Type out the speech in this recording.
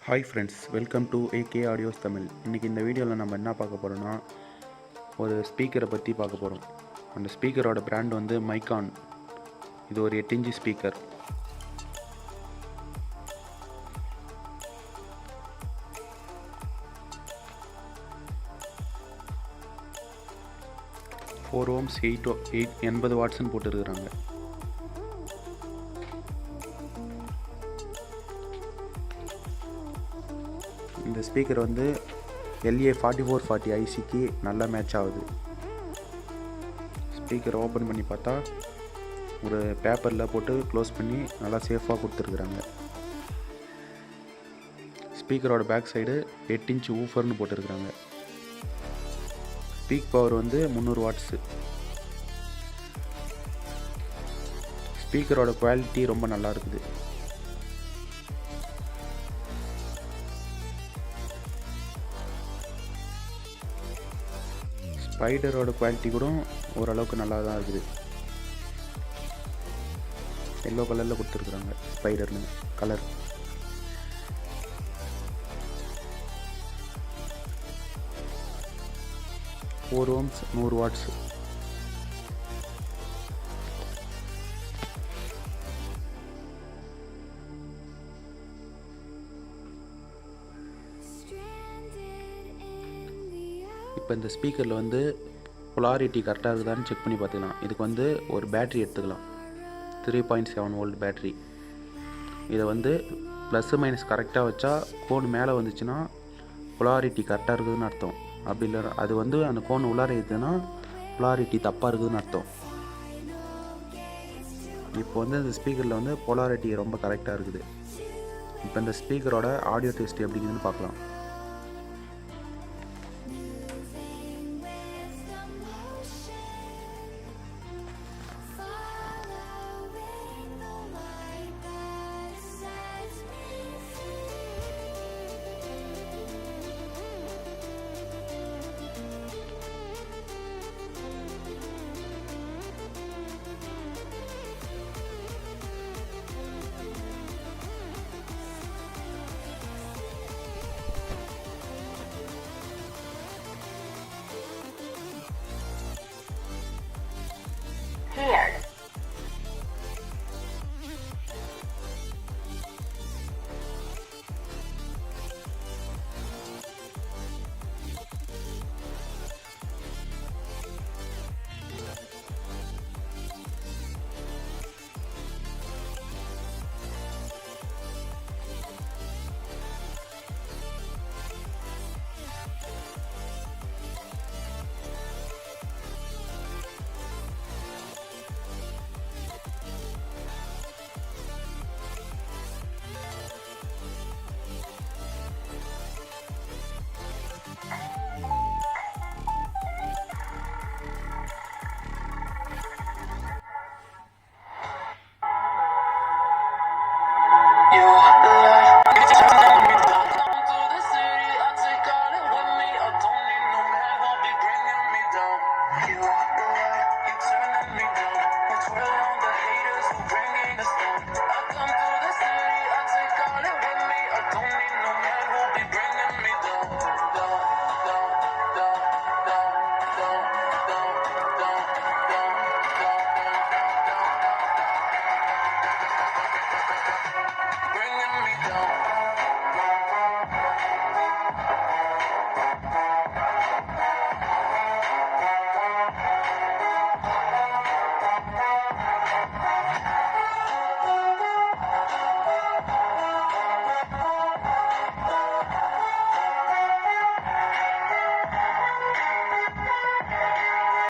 Hi friends, welcome to AK AUDIOS Tamil. இன்றைக்கி இந்த வீடியோவில் நம்ம என்ன பார்க்க போகிறோன்னா ஒரு ஸ்பீக்கரை பற்றி பார்க்க போகிறோம். அந்த ஸ்பீக்கரோட பிராண்ட் வந்து மைகான். இது ஒரு 8 இன்ச் ஸ்பீக்கர். ஃபோர் ஓம்ஸ் 80 வாட்ஸ்ன்னு போட்டுருக்குறாங்க. இந்த ஸ்பீக்கர் வந்து LA4440 ஐசிக்கு நல்லா மேட்ச் ஆகுது. ஸ்பீக்கர் ஓப்பன் பண்ணி பார்த்தா ஒரு பேப்பரில் போட்டு க்ளோஸ் பண்ணி நல்லா சேஃபாக கொடுத்துருக்குறாங்க. ஸ்பீக்கரோட பேக் சைடு 8 இன்ச் ஊஃபர்னு போட்டுருக்குறாங்க. பீக் பவர் வந்து 300 வாட்ஸு. ஸ்பீக்கரோட குவாலிட்டி ரொம்ப நல்லா இருக்குது. ஸ்பைடரோட குவாலிட்டி கூட ஓரளவுக்கு நல்லா தான் இருக்குது. எல்லோ கலரில் கொடுத்துருக்குறாங்க ஸ்பைடர்னு கலர். Four ohms 100 watts. இப்போ இந்த ஸ்பீக்கரில் வந்து பொலாரிட்டி கரெக்டாக இருக்குதான்னு செக் பண்ணி பார்த்துக்கலாம். இதுக்கு வந்து ஒரு பேட்ரி எடுத்துக்கலாம், 3.7 வோல்ட் பேட்ரி. இதை வந்து ப்ளஸ்ஸு மைனஸ் கரெக்டாக வச்சா கோன் மேலே வந்துச்சுன்னா பொலாரிட்டி கரெக்டாக இருக்குதுன்னு அர்த்தம். அப்படி இல்லை அது வந்து அந்த கோன் உள்ளார இருக்குதுன்னா பொலாரிட்டி தப்பாக இருக்குதுன்னு அர்த்தம். இப்போ வந்து இந்த ஸ்பீக்கரில் வந்து பொலாரிட்டி ரொம்ப கரெக்டாக இருக்குது. இப்போ இந்த ஸ்பீக்கரோட ஆடியோ டெஸ்ட் எப்படி இருக்குதுன்னு பார்க்கலாம். Here. You